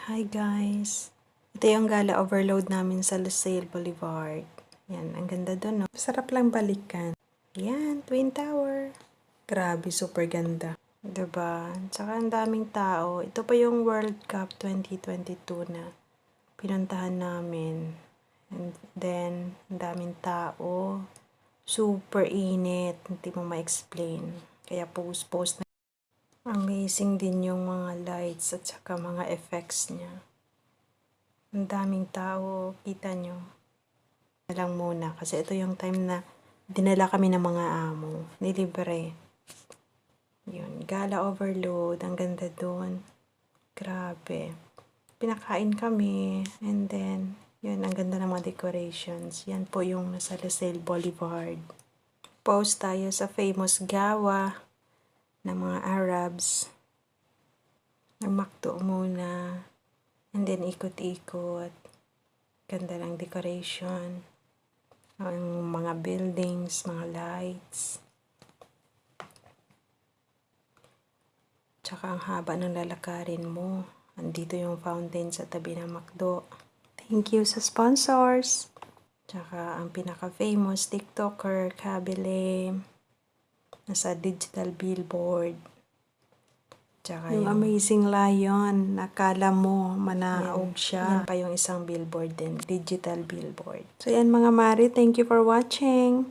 Hi guys! Ito yung gala overload namin sa Lucille Boulevard. Yan, ang ganda dun, no? Sarap lang balikan. Yan, Twin Tower. Grabe, super ganda. Diba? Tsaka ang daming tao. Ito pa yung World Cup 2022 na pinuntahan namin. And then, ang daming tao. Super init. Hindi mo ma-explain. Kaya post na. Amazing din yung mga lights at saka mga effects niya. Ang daming tao, kita nyo. Lang muna kasi ito yung time na dinala kami ng mga amo. Nilibre. Yun, gala overload. Ang ganda doon. Grabe. Pinakain kami. And then, yun, ang ganda ng mga decorations. Yan po yung nasa Lucille Boulevard. Post tayo sa famous gawa ng mga Arabs. Nagmakto muna. And then, ikot-ikot. Ganda ng decoration. Ang mga buildings, mga lights. Tsaka ang haba ng lalakarin mo. Andito yung fountain sa tabi ng McDo. Thank you sa sponsors. Tsaka ang pinaka-famous TikToker, Kabile. Nasa digital billboard. Tsaka yung Amazing Lion, nakala mo manaog siya. Yan pa yung isang billboard din, digital billboard. So yan mga mari, thank you for watching.